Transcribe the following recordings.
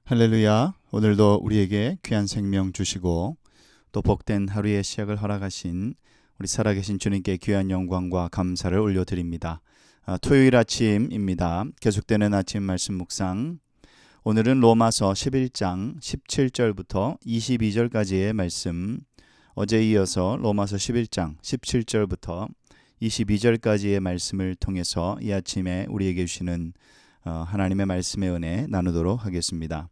할렐루야. 오늘도 우리에게 귀한 생명 주시고 또 복된 하루의 시작을 허락하신 우리 살아계신 주님께 귀한 영광과 감사를 올려드립니다. 토요일 아침입니다. 계속되는 아침 말씀 묵상. 오늘은 로마서 11장 17절부터 22절까지의 말씀, 어제 이어서 로마서 11장 17절부터 22절까지의 말씀을 통해서 이 아침에 우리에게 주시는 하나님의 말씀의 은혜 나누도록 하겠습니다.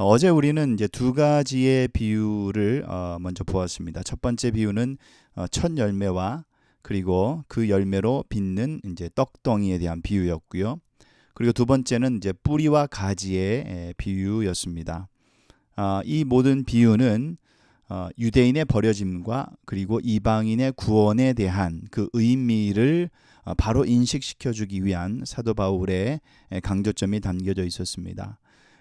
어제 우리는 이제 두 가지의 비유를 먼저 보았습니다. 첫 번째 비유는 첫 열매와 그리고 그 열매로 빚는 이제 떡덩이에 대한 비유였고요. 그리고 두 번째는 이제 뿌리와 가지의 비유였습니다. 이 모든 비유는 유대인의 버려짐과 그리고 이방인의 구원에 대한 그 의미를 바로 인식시켜 주기 위한 사도 바울의 강조점이 담겨져 있었습니다.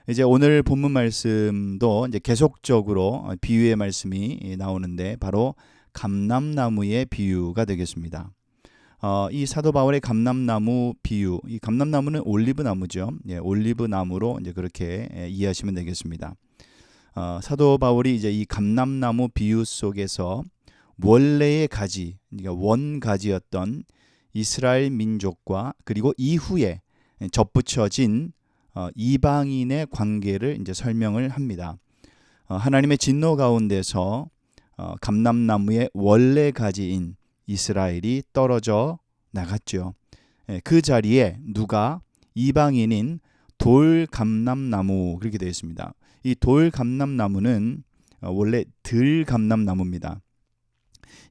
이제 오늘 본문 말씀도 이제 계속적으로 비유의 말씀이 나오는데 바로 감람나무의 비유가 되겠습니다. 이 사도 바울의 감람나무 비유, 이 감람나무는 올리브 나무죠. 올리브 나무로 이제 그렇게 이해하시면 되겠습니다. 사도 바울이 이제 이 감람나무 비유 속에서 원래의 가지, 그러니까 원가지였던 이스라엘 민족과 그리고 이후에 접붙여진 이방인의 관계를 이제 설명을 합니다. 하나님의 진노 가운데서 감람나무의 원래 가지인 이스라엘이 떨어져 나갔죠. 그 자리에 누가 이방인인 돌감람나무 그렇게 되어 있습니다. 이 돌감람나무는 원래 들감람나무입니다.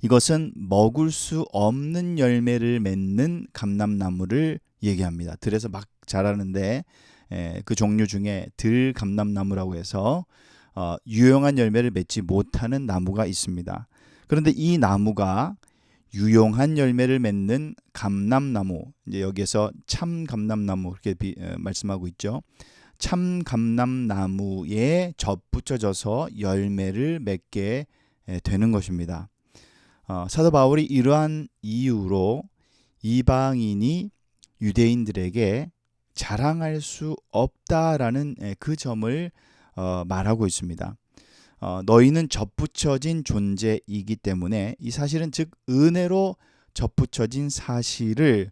이것은 먹을 수 없는 열매를 맺는 감람나무를 얘기합니다. 들에서 막 자라는데 그 종류 중에 들감람나무라고 해서 유용한 열매를 맺지 못하는 나무가 있습니다. 그런데 이 나무가 유용한 열매를 맺는 감람나무, 이제 여기에서 참 감람나무 그렇게 말씀하고 있죠. 참 감람나무에 접붙여져서 열매를 맺게 되는 것입니다. 사도 바울이 이러한 이유로 이방인이 유대인들에게 자랑할 수 없다라는 그 점을 말하고 있습니다. 너희는 접붙여진 존재이기 때문에 이 사실은 즉 은혜로 접붙여진 사실을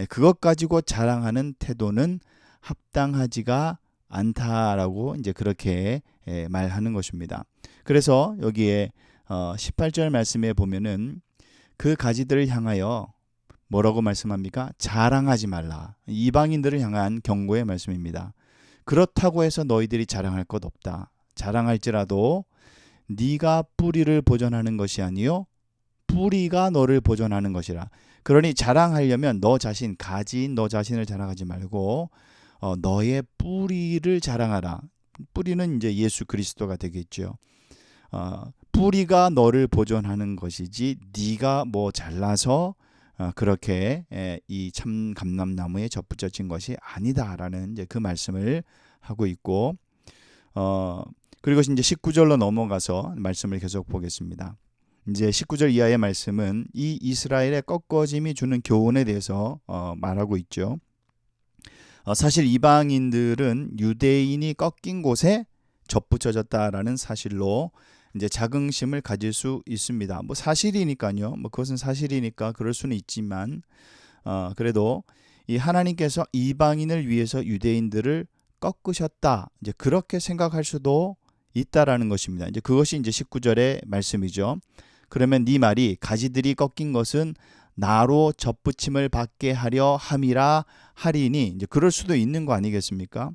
그것 가지고 자랑하는 태도는 합당하지가 않다라고 이제 그렇게 말하는 것입니다. 그래서 여기에 18절 말씀에 보면은 그 가지들을 향하여 뭐라고 말씀합니까? 자랑하지 말라. 이방인들을 향한 경고의 말씀입니다. 그렇다고 해서 너희들이 자랑할 것 없다. 자랑할지라도 네가 뿌리를 보존하는 것이 아니요 뿌리가 너를 보존하는 것이라. 그러니 자랑하려면 너 자신, 가지인 너 자신을 자랑하지 말고 너의 뿌리를 자랑하라. 뿌리는 이제 예수 그리스도가 되겠죠. 뿌리가 너를 보존하는 것이지 네가 뭐 잘나서 그렇게 이 참 감람나무에 접붙여진 것이 아니다라는 이제 그 말씀을 하고 있고, 그리고 이제 19절로 넘어가서 말씀을 계속 보겠습니다. 이제 19절 이하의 말씀은 이 이스라엘의 꺾어짐이 주는 교훈에 대해서 말하고 있죠. 사실 이방인들은 유대인이 꺾인 곳에 접붙여졌다라는 사실로 이제 자긍심을 가질 수 있습니다. 뭐 사실이니까요. 뭐 그것은 사실이니까 그럴 수는 있지만 그래도 이 하나님께서 이방인을 위해서 유대인들을 꺾으셨다. 이제 그렇게 생각할 수도 있다라는 것입니다. 이제 그것이 이제 19절의 말씀이죠. 그러면 네 말이 가지들이 꺾인 것은 나로 접붙임을 받게 하려 함이라 하리니 이제 그럴 수도 있는 거 아니겠습니까?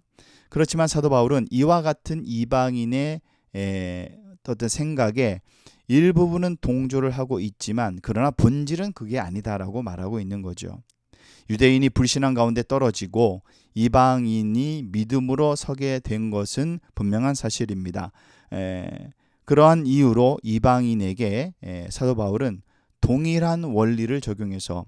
그렇지만 사도 바울은 이와 같은 이방인의 어떤 생각에 일부분은 동조를 하고 있지만 그러나 본질은 그게 아니다라고 말하고 있는 거죠. 유대인이 불신앙 가운데 떨어지고 이방인이 믿음으로 서게 된 것은 분명한 사실입니다. 그러한 이유로 이방인에게 사도 바울은 동일한 원리를 적용해서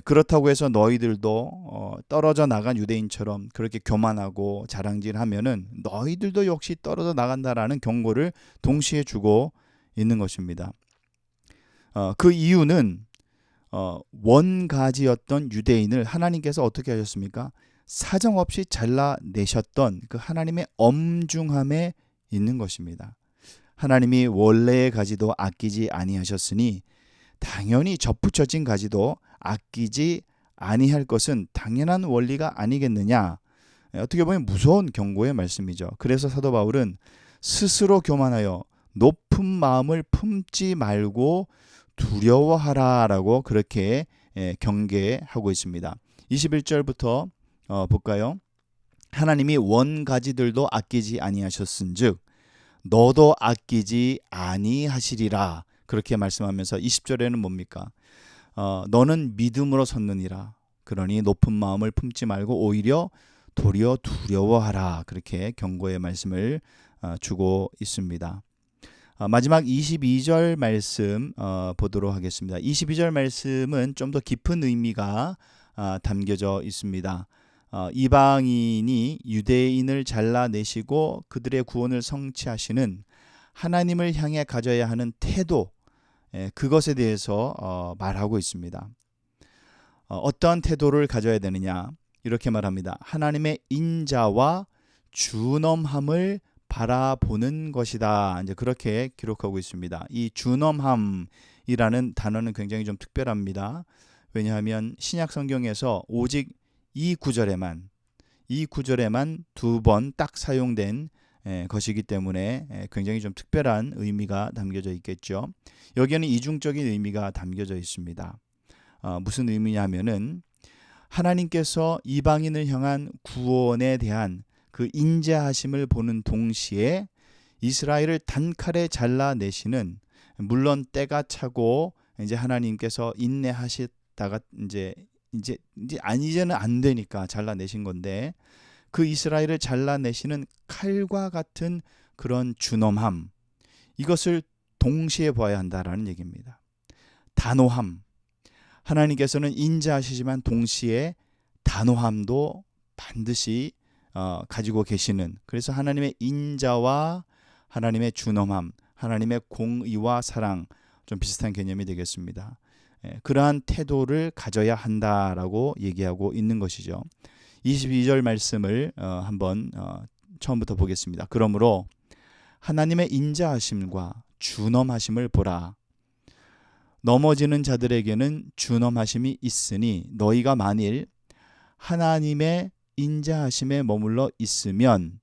그렇다고 해서 너희들도 떨어져 나간 유대인처럼 그렇게 교만하고 자랑질하면은 너희들도 역시 떨어져 나간다라는 경고를 동시에 주고 있는 것입니다. 그 이유는 원가지였던 유대인을 하나님께서 어떻게 하셨습니까? 사정없이 잘라내셨던 그 하나님의 엄중함에 있는 것입니다. 하나님이 원래의 가지도 아끼지 아니하셨으니 당연히 접붙여진 가지도 아끼지 아니할 것은 당연한 원리가 아니겠느냐. 어떻게 보면 무서운 경고의 말씀이죠. 그래서 사도 바울은 스스로 교만하여 높은 마음을 품지 말고 두려워하라라고 그렇게 경계하고 있습니다. 21절부터 볼까요? 하나님이 원가지들도 아끼지 아니하셨은즉 너도 아끼지 아니하시리라 그렇게 말씀하면서 20절에는 뭡니까? 너는 믿음으로 섰느니라. 그러니 높은 마음을 품지 말고 오히려 도리어 두려워하라 그렇게 경고의 말씀을 주고 있습니다. 마지막 22절 말씀 보도록 하겠습니다. 22절 말씀은 좀 더 깊은 의미가 담겨져 있습니다. 이방인이 유대인을 잘라내시고 그들의 구원을 성취하시는 하나님을 향해 가져야 하는 태도, 그것에 대해서 말하고 있습니다. 어떠한 태도를 가져야 되느냐? 이렇게 말합니다. 하나님의 인자와 준엄함을 바라보는 것이다. 이제 그렇게 기록하고 있습니다. 이 준엄함이라는 단어는 굉장히 좀 특별합니다. 왜냐하면 신약 성경에서 오직 이 구절에만 두 번 딱 사용된 것이기 때문에 굉장히 좀 특별한 의미가 담겨져 있겠죠. 여기에는 이중적인 의미가 담겨져 있습니다. 무슨 의미냐면은 하나님께서 이방인을 향한 구원에 대한 그 인자하심을 보는 동시에 이스라엘을 단칼에 잘라내시는, 물론 때가 차고 이제 하나님께서 인내하시다가 이제는 안 되니까 잘라내신 건데, 그 이스라엘을 잘라내시는 칼과 같은 그런 준엄함, 이것을 동시에 보아야 한다라는 얘기입니다. 단호함, 하나님께서는 인자하시지만 동시에 단호함도 반드시 가지고 계시는, 그래서 하나님의 인자와 하나님의 준엄함, 하나님의 공의와 사랑, 좀 비슷한 개념이 되겠습니다. 그러한 태도를 가져야 한다라고 얘기하고 있는 것이죠. 22절 말씀을 한번 처음부터 보겠습니다. 그러므로 하나님의 인자하심과 준엄하심을 보라. 넘어지는 자들에게는 준엄하심이 있으니 너희가 만일 하나님의 인자하심에 머물러 있으면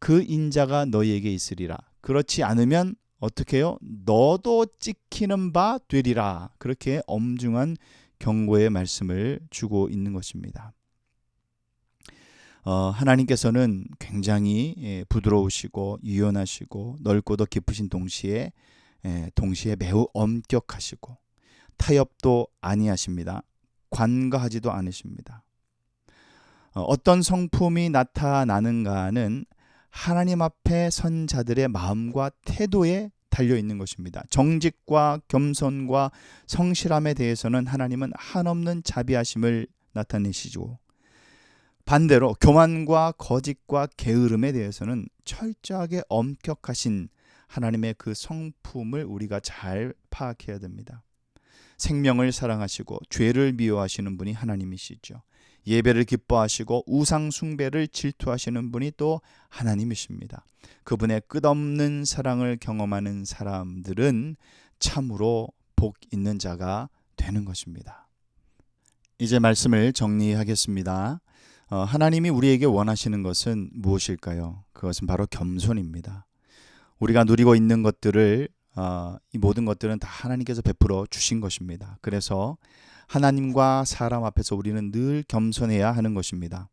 그 인자가 너희에게 있으리라. 그렇지 않으면 어떻게 해요? 너도 찍히는 바 되리라. 그렇게 엄중한 경고의 말씀을 주고 있는 것입니다. 하나님께서는 굉장히 부드러우시고 유연하시고 넓고도 깊으신 동시에 매우 엄격하시고 타협도 아니하십니다. 관가하지도 않으십니다. 어떤 성품이 나타나는가는 하나님 앞에 선 자들의 마음과 태도에 달려 있는 것입니다. 정직과 겸손과 성실함에 대해서는 하나님은 한없는 자비하심을 나타내시고, 반대로 교만과 거짓과 게으름에 대해서는 철저하게 엄격하신 하나님의 그 성품을 우리가 잘 파악해야 됩니다. 생명을 사랑하시고 죄를 미워하시는 분이 하나님이시죠. 예배를 기뻐하시고 우상 숭배를 질투하시는 분이 또 하나님이십니다. 그분의 끝없는 사랑을 경험하는 사람들은 참으로 복 있는 자가 되는 것입니다. 이제 말씀을 정리하겠습니다. 하나님이 우리에게 원하시는 것은 무엇일까요? 그것은 바로 겸손입니다. 우리가 누리고 있는 것들을 이 모든 것들은 다 하나님께서 베풀어 주신 것입니다. 그래서 하나님과 사람 앞에서 우리는 늘 겸손해야 하는 것입니다.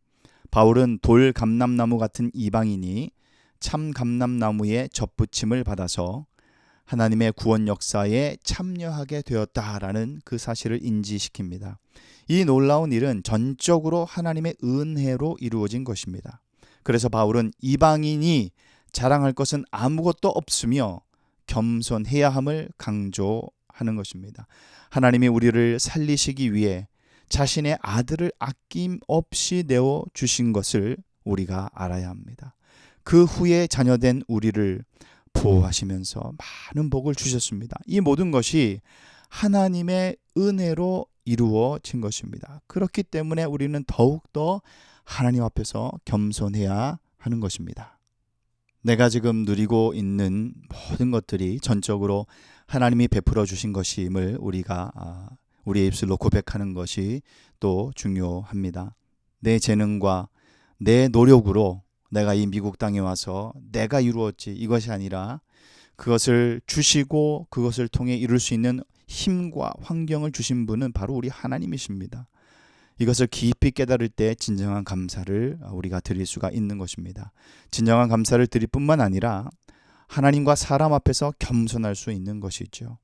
바울은 돌 감람나무 같은 이방인이 참 감람나무의 접붙임을 받아서 하나님의 구원 역사에 참여하게 되었다라는 그 사실을 인지시킵니다. 이 놀라운 일은 전적으로 하나님의 은혜로 이루어진 것입니다. 그래서 바울은 이방인이 자랑할 것은 아무것도 없으며 겸손해야 함을 강조하는 것입니다. 하나님이 우리를 살리시기 위해 자신의 아들을 아낌없이 내어주신 것을 우리가 알아야 합니다. 그 후에 자녀된 우리를 보호하시면서 많은 복을 주셨습니다. 이 모든 것이 하나님의 은혜로 이루어진 것입니다. 그렇기 때문에 우리는 더욱더 하나님 앞에서 겸손해야 하는 것입니다. 내가 지금 누리고 있는 모든 것들이 전적으로 하나님이 베풀어 주신 것임을 우리가 우리의 입술로 고백하는 것이 또 중요합니다. 내 재능과 내 노력으로 내가 이 미국 땅에 와서 내가 이루었지 이것이 아니라 그것을 주시고 그것을 통해 이룰 수 있는 힘과 환경을 주신 분은 바로 우리 하나님이십니다. 이것을 깊이 깨달을 때 진정한 감사를 우리가 드릴 수가 있는 것입니다. 진정한 감사를 드릴 뿐만 아니라 하나님과 사람 앞에서 겸손할 수 있는 것이죠.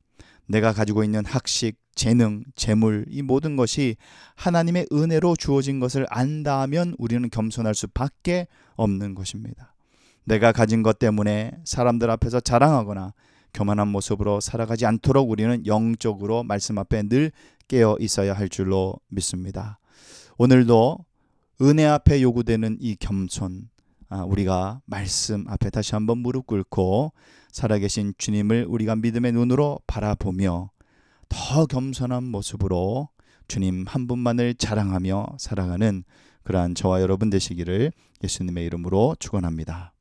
내가 가지고 있는 학식, 재능, 재물 이 모든 것이 하나님의 은혜로 주어진 것을 안다면 우리는 겸손할 수밖에 없는 것입니다. 내가 가진 것 때문에 사람들 앞에서 자랑하거나 교만한 모습으로 살아가지 않도록 우리는 영적으로 말씀 앞에 늘 깨어 있어야 할 줄로 믿습니다. 오늘도 은혜 앞에 요구되는 이 겸손, 우리가 말씀 앞에 다시 한번 무릎 꿇고 살아계신 주님을 우리가 믿음의 눈으로 바라보며 더 겸손한 모습으로 주님 한 분만을 자랑하며 살아가는 그러한 저와 여러분 되시기를 예수님의 이름으로 축원합니다.